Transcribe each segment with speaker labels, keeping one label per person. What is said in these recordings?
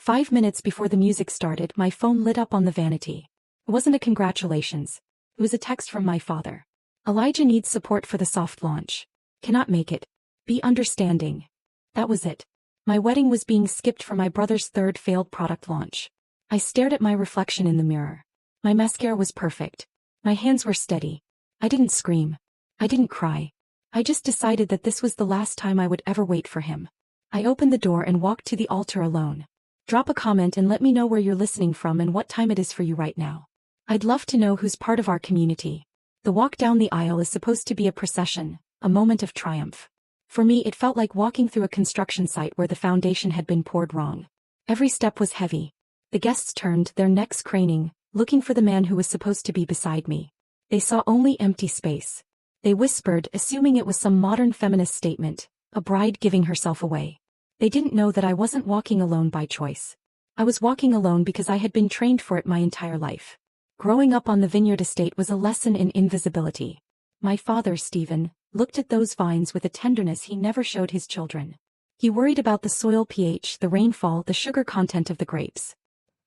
Speaker 1: 5 minutes before the music started, my phone lit up on the vanity. It wasn't a congratulations. It was a text from my father. Elijah needs support for the soft launch. Cannot make it. Be understanding. That was it. My wedding was being skipped for my brother's third failed product launch. I stared at my reflection in the mirror. My mascara was perfect. My hands were steady. I didn't scream. I didn't cry. I just decided that this was the last time I would ever wait for him. I opened the door and walked to the altar alone. Drop a comment and let me know where you're listening from and what time it is for you right now. I'd love to know who's part of our community. The walk down the aisle is supposed to be a procession, a moment of triumph. For me, it felt like walking through a construction site where the foundation had been poured wrong. Every step was heavy. The guests turned, their necks craning, looking for the man who was supposed to be beside me. They saw only empty space. They whispered, assuming it was some modern feminist statement, a bride giving herself away. They didn't know that I wasn't walking alone by choice. I was walking alone because I had been trained for it my entire life. Growing up on the Vineyard estate was a lesson in invisibility. My father, Stephen, looked at those vines with a tenderness he never showed his children. He worried about the soil pH, the rainfall, the sugar content of the grapes.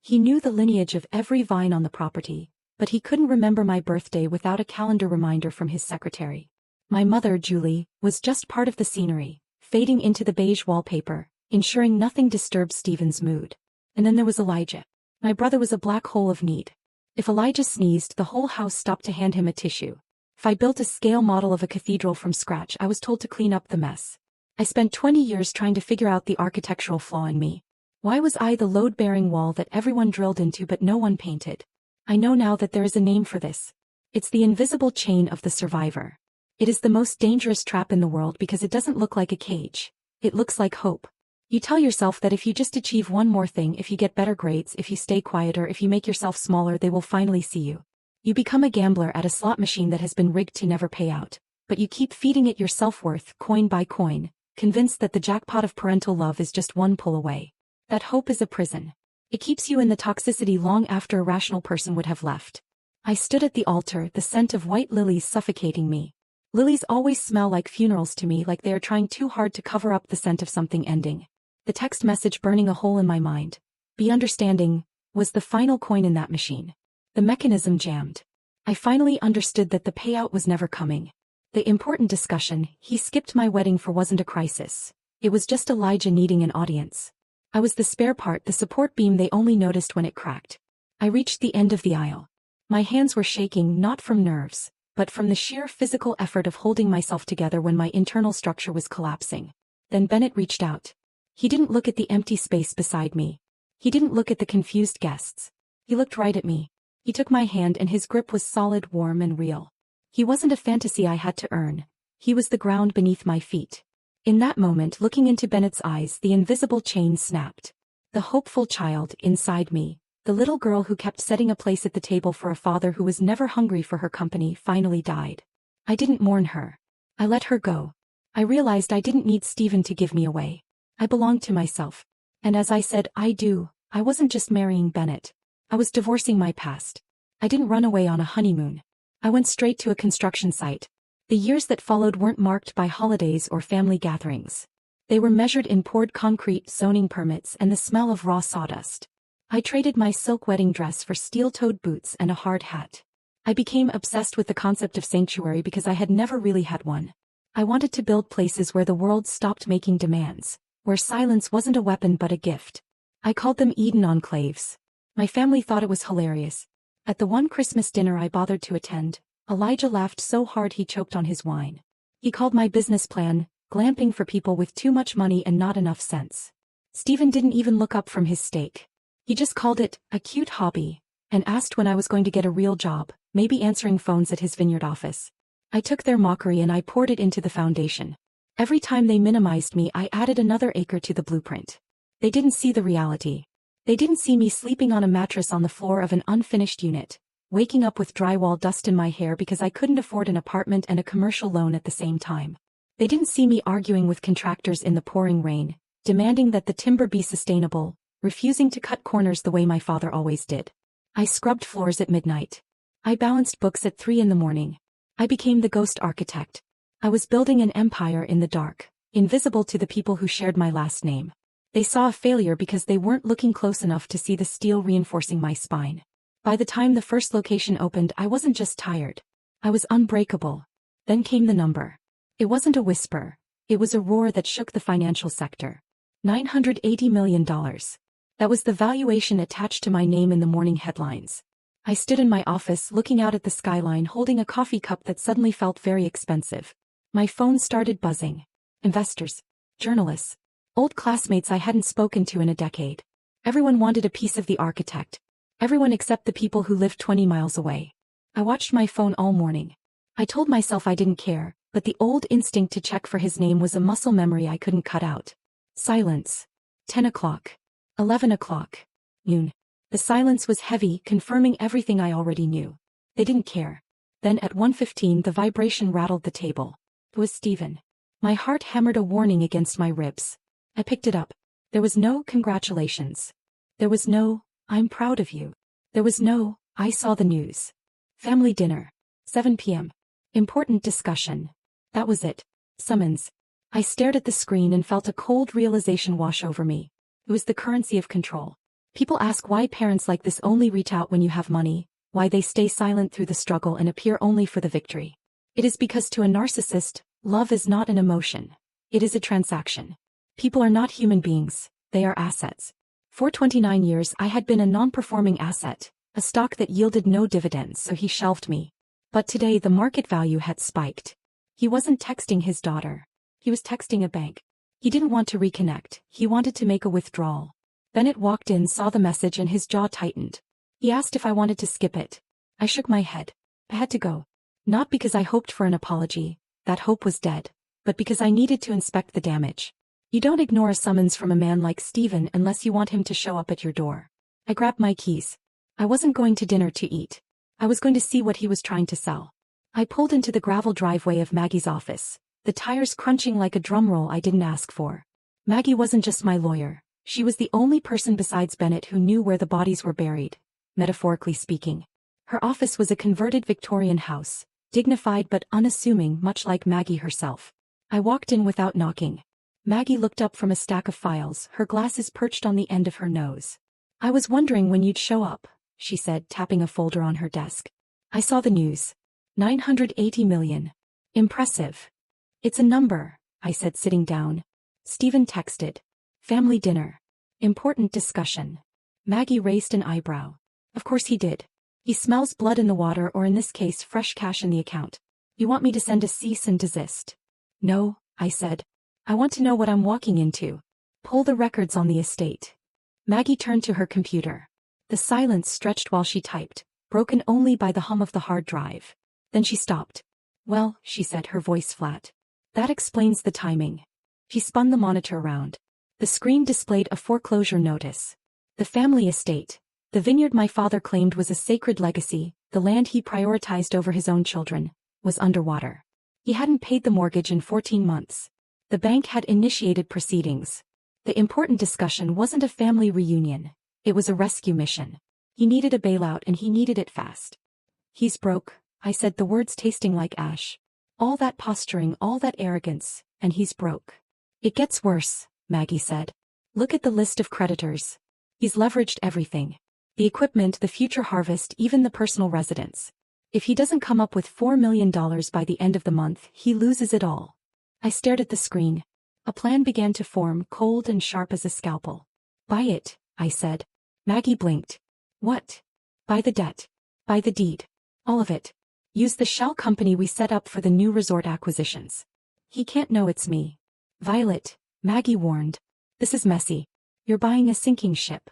Speaker 1: He knew the lineage of every vine on the property, but he couldn't remember my birthday without a calendar reminder from his secretary. My mother, Julie, was just part of the scenery, fading into the beige wallpaper, ensuring nothing disturbed Stephen's mood. And then there was Elijah. My brother was a black hole of need. If Elijah sneezed, the whole house stopped to hand him a tissue. If I built a scale model of a cathedral from scratch, I was told to clean up the mess. I spent 20 years trying to figure out the architectural flaw in me. Why was I the load-bearing wall that everyone drilled into but no one painted? I know now that there is a name for this. It's the invisible chain of the survivor. It is the most dangerous trap in the world because it doesn't look like a cage. It looks like hope. You tell yourself that if you just achieve one more thing, if you get better grades, if you stay quieter, if you make yourself smaller, they will finally see you. You become a gambler at a slot machine that has been rigged to never pay out, but you keep feeding it your self-worth, coin by coin, convinced that the jackpot of parental love is just one pull away. That hope is a prison. It keeps you in the toxicity long after a rational person would have left. I stood at the altar, the scent of white lilies suffocating me. Lilies always smell like funerals to me, like they are trying too hard to cover up the scent of something ending. The text message burning a hole in my mind. Be understanding, was the final coin in that machine. The mechanism jammed. I finally understood that the payout was never coming. The important discussion, he skipped my wedding for, wasn't a crisis. It was just Elijah needing an audience. I was the spare part, the support beam they only noticed when it cracked. I reached the end of the aisle. My hands were shaking, not from nerves, but from the sheer physical effort of holding myself together when my internal structure was collapsing. Then Bennett reached out. He didn't look at the empty space beside me. He didn't look at the confused guests. He looked right at me. He took my hand and his grip was solid, warm and real. He wasn't a fantasy I had to earn. He was the ground beneath my feet. In that moment, looking into Bennett's eyes, the invisible chain snapped. The hopeful child inside me, the little girl who kept setting a place at the table for a father who was never hungry for her company, finally died. I didn't mourn her. I let her go. I realized I didn't need Stephen to give me away. I belonged to myself. And as I said, I do, I wasn't just marrying Bennett. I was divorcing my past. I didn't run away on a honeymoon. I went straight to a construction site. The years that followed weren't marked by holidays or family gatherings. They were measured in poured concrete, zoning permits, and the smell of raw sawdust. I traded my silk wedding dress for steel-toed boots and a hard hat. I became obsessed with the concept of sanctuary because I had never really had one. I wanted to build places where the world stopped making demands, where silence wasn't a weapon but a gift. I called them Eden Enclaves. My family thought it was hilarious. At the one Christmas dinner I bothered to attend, Elijah laughed so hard he choked on his wine. He called my business plan, glamping for people with too much money and not enough sense. Stephen didn't even look up from his steak. He just called it a cute hobby, and asked when I was going to get a real job, maybe answering phones at his Vineyard office. I took their mockery and I poured it into the foundation. Every time they minimized me, I added another acre to the blueprint. They didn't see the reality. They didn't see me sleeping on a mattress on the floor of an unfinished unit, waking up with drywall dust in my hair because I couldn't afford an apartment and a commercial loan at the same time. They didn't see me arguing with contractors in the pouring rain, demanding that the timber be sustainable, refusing to cut corners the way my father always did. I scrubbed floors at midnight. I balanced books at 3 a.m. I became the ghost architect. I was building an empire in the dark, invisible to the people who shared my last name. They saw a failure because they weren't looking close enough to see the steel reinforcing my spine. By the time the first location opened, I wasn't just tired. I was unbreakable. Then came the number. It wasn't a whisper. It was a roar that shook the financial sector. $980 million. That was the valuation attached to my name in the morning headlines. I stood in my office looking out at the skyline holding a coffee cup that suddenly felt very expensive. My phone started buzzing. Investors. Journalists. Old classmates I hadn't spoken to in a decade. Everyone wanted a piece of the architect. Everyone except the people who lived 20 miles away. I watched my phone all morning. I told myself I didn't care, but the old instinct to check for his name was a muscle memory I couldn't cut out. Silence. 10 o'clock. 11 o'clock. Noon. The silence was heavy, confirming everything I already knew. They didn't care. Then at 1:15 the vibration rattled the table. It was Stephen. My heart hammered a warning against my ribs. I picked it up. There was no congratulations. There was no, I'm proud of you. There was no, I saw the news. Family dinner. 7 p.m. Important discussion. That was it. Summons. I stared at the screen and felt a cold realization wash over me. It was the currency of control. People ask why parents like this only reach out when you have money, why they stay silent through the struggle and appear only for the victory. It is because to a narcissist, love is not an emotion. It is a transaction. People are not human beings, they are assets. For 29 years I had been a non-performing asset, a stock that yielded no dividends, so he shelved me. But today the market value had spiked. He wasn't texting his daughter. He was texting a bank. He didn't want to reconnect, he wanted to make a withdrawal. Bennett walked in, saw the message and his jaw tightened. He asked if I wanted to skip it. I shook my head. I had to go. Not because I hoped for an apology, that hope was dead, but because I needed to inspect the damage. You don't ignore a summons from a man like Stephen unless you want him to show up at your door. I grabbed my keys. I wasn't going to dinner to eat. I was going to see what he was trying to sell. I pulled into the gravel driveway of Maggie's office, the tires crunching like a drum roll I didn't ask for. Maggie wasn't just my lawyer. She was the only person besides Bennett who knew where the bodies were buried, metaphorically speaking. Her office was a converted Victorian house, dignified but unassuming, much like Maggie herself. I walked in without knocking. Maggie looked up from a stack of files, her glasses perched on the end of her nose. I was wondering when you'd show up, she said, tapping a folder on her desk. I saw the news. 980 million. Impressive. It's a number, I said, sitting down. Stephen texted. Family dinner. Important discussion. Maggie raised an eyebrow. Of course he did. He smells blood in the water, or in this case fresh cash in the account. You want me to send a cease and desist? No, I said. I want to know what I'm walking into. Pull the records on the estate. Maggie turned to her computer. The silence stretched while she typed, broken only by the hum of the hard drive. Then she stopped. Well, she said, her voice flat. That explains the timing. She spun the monitor around. The screen displayed a foreclosure notice. The family estate, the vineyard my father claimed was a sacred legacy, the land he prioritized over his own children, was underwater. He hadn't paid the mortgage in 14 months. The bank had initiated proceedings. The important discussion wasn't a family reunion. It was a rescue mission. He needed a bailout and he needed it fast. He's broke, I said, the words tasting like ash. All that posturing, all that arrogance, and he's broke. It gets worse, Maggie said. Look at the list of creditors. He's leveraged everything. The equipment, the future harvest, even the personal residence. If he doesn't come up with $4 million by the end of the month, he loses it all. I stared at the screen. A plan began to form, cold and sharp as a scalpel. Buy it, I said. Maggie blinked. What? Buy the debt. Buy the deed. All of it. Use the shell company we set up for the new resort acquisitions. He can't know it's me. Violet, Maggie warned. This is messy. You're buying a sinking ship.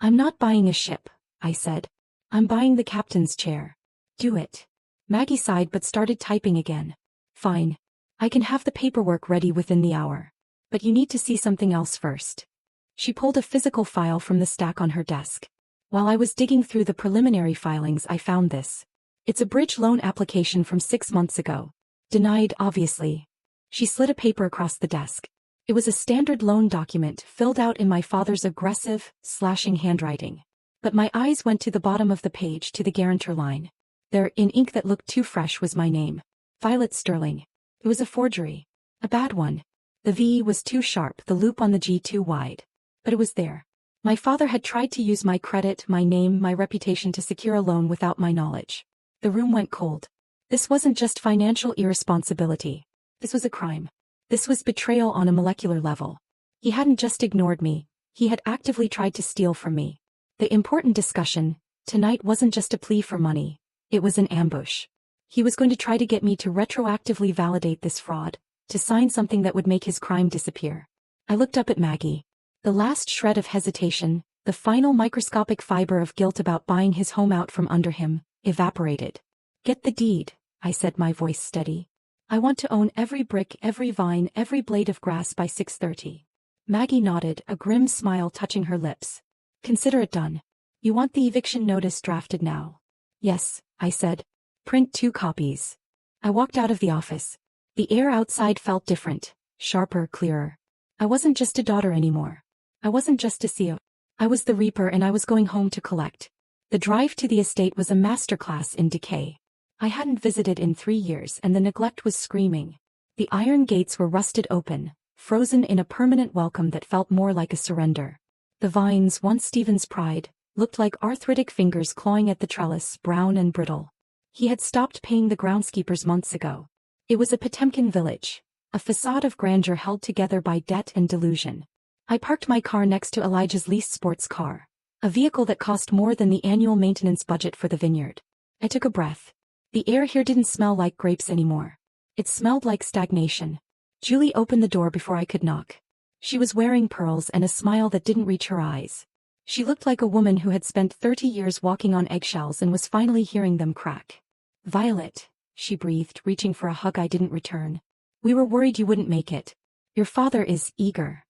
Speaker 1: I'm not buying a ship, I said. I'm buying the captain's chair. Do it. Maggie sighed but started typing again. Fine. I can have the paperwork ready within the hour. But you need to see something else first. She pulled a physical file from the stack on her desk. While I was digging through the preliminary filings, I found this. It's a bridge loan application from 6 months ago. Denied, obviously. She slid a paper across the desk. It was a standard loan document filled out in my father's aggressive, slashing handwriting. But my eyes went to the bottom of the page, to the guarantor line. There, in ink that looked too fresh, was my name. Violet Sterling. It was a forgery. A bad one. The V was too sharp, the loop on the G too wide. But it was there. My father had tried to use my credit, my name, my reputation to secure a loan without my knowledge. The room went cold. This wasn't just financial irresponsibility. This was a crime. This was betrayal on a molecular level. He hadn't just ignored me, he had actively tried to steal from me. The important discussion tonight wasn't just a plea for money, it was an ambush. He was going to try to get me to retroactively validate this fraud, to sign something that would make his crime disappear. I looked up at Maggie. The last shred of hesitation, the final microscopic fiber of guilt about buying his home out from under him, evaporated. Get the deed, I said, my voice steady. I want to own every brick, every vine, every blade of grass by 6:30. Maggie nodded, a grim smile touching her lips. Consider it done. You want the eviction notice drafted now? Yes, I said. Print 2 copies. I walked out of the office. The air outside felt different, sharper, clearer. I wasn't just a daughter anymore. I wasn't just a CEO. I was the reaper, and I was going home to collect. The drive to the estate was a masterclass in decay. I hadn't visited in 3 years, and the neglect was screaming. The iron gates were rusted open, frozen in a permanent welcome that felt more like a surrender. The vines, once Stephen's pride, looked like arthritic fingers clawing at the trellis, brown and brittle. He had stopped paying the groundskeepers months ago. It was a Potemkin village, a facade of grandeur held together by debt and delusion. I parked my car next to Elijah's leased sports car, a vehicle that cost more than the annual maintenance budget for the vineyard. I took a breath. The air here didn't smell like grapes anymore. It smelled like stagnation. Julie opened the door before I could knock. She was wearing pearls and a smile that didn't reach her eyes. She looked like a woman who had spent 30 years walking on eggshells and was finally hearing them crack. Violet, she breathed, reaching for a hug I didn't return. We were worried you wouldn't make it. Your father is eager.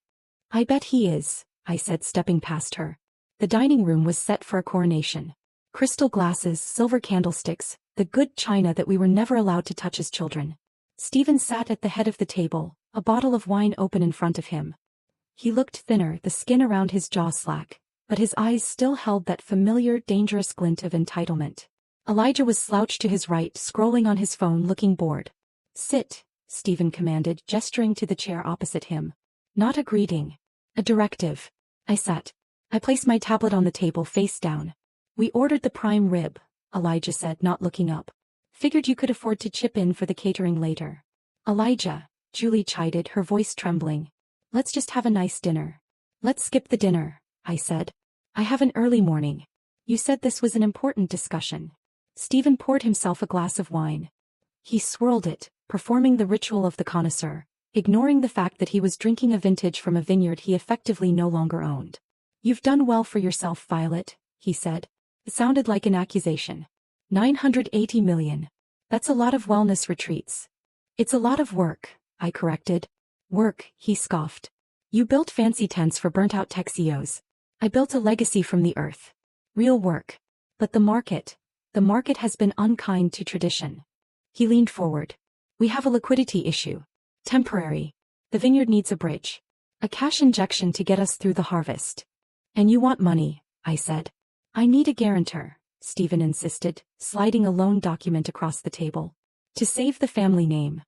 Speaker 1: I bet he is, I said, stepping past her. The dining room was set for a coronation. Crystal glasses, silver candlesticks, the good china that we were never allowed to touch as children. Stephen sat at the head of the table, a bottle of wine open in front of him. He looked thinner, the skin around his jaw slack, but his eyes still held that familiar, dangerous glint of entitlement. Elijah was slouched to his right, scrolling on his phone, looking bored. Sit, Stephen commanded, gesturing to the chair opposite him. Not a greeting. A directive. I sat. I placed my tablet on the table, face down. We ordered the prime rib, Elijah said, not looking up. Figured you could afford to chip in for the catering later. Elijah, Julie chided, her voice trembling. Let's just have a nice dinner. Let's skip the dinner, I said. I have an early morning. You said this was an important discussion. Stephen poured himself a glass of wine. He swirled it, performing the ritual of the connoisseur, ignoring the fact that he was drinking a vintage from a vineyard he effectively no longer owned. You've done well for yourself, Violet, he said. It sounded like an accusation. 980 million. That's a lot of wellness retreats. It's a lot of work, I corrected. Work, he scoffed. You built fancy tents for burnt-out tech CEOs. I built a legacy from the earth. Real work. But the market has been unkind to tradition. He leaned forward. We have a liquidity issue. Temporary. The vineyard needs a bridge. A cash injection to get us through the harvest. And you want money, I said. I need a guarantor, Stephen insisted, sliding a loan document across the table. To save the family name.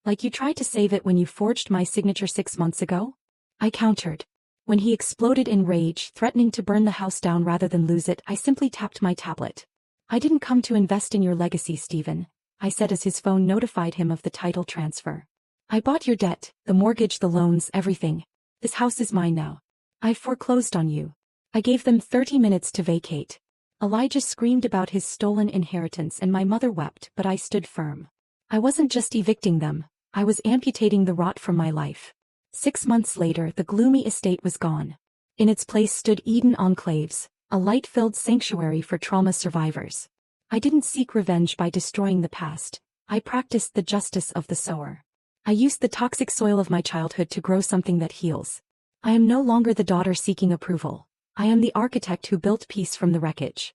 Speaker 1: Like you tried to save it when you forged my signature 6 months ago? I countered. When he exploded in rage, threatening to burn the house down rather than lose it, I simply tapped my tablet. I didn't come to invest in your legacy, Stephen, I said as his phone notified him of the title transfer. I bought your debt, the mortgage, the loans, everything. This house is mine now. I've foreclosed on you. I gave them 30 minutes to vacate. Elijah screamed about his stolen inheritance and my mother wept, but I stood firm. I wasn't just evicting them, I was amputating the rot from my life. 6 months later, the gloomy estate was gone. In its place stood Eden Enclaves, a light-filled sanctuary for trauma survivors. I didn't seek revenge by destroying the past, I practiced the justice of the sower. I used the toxic soil of my childhood to grow something that heals. I am no longer the daughter seeking approval. I am the architect who built peace from the wreckage.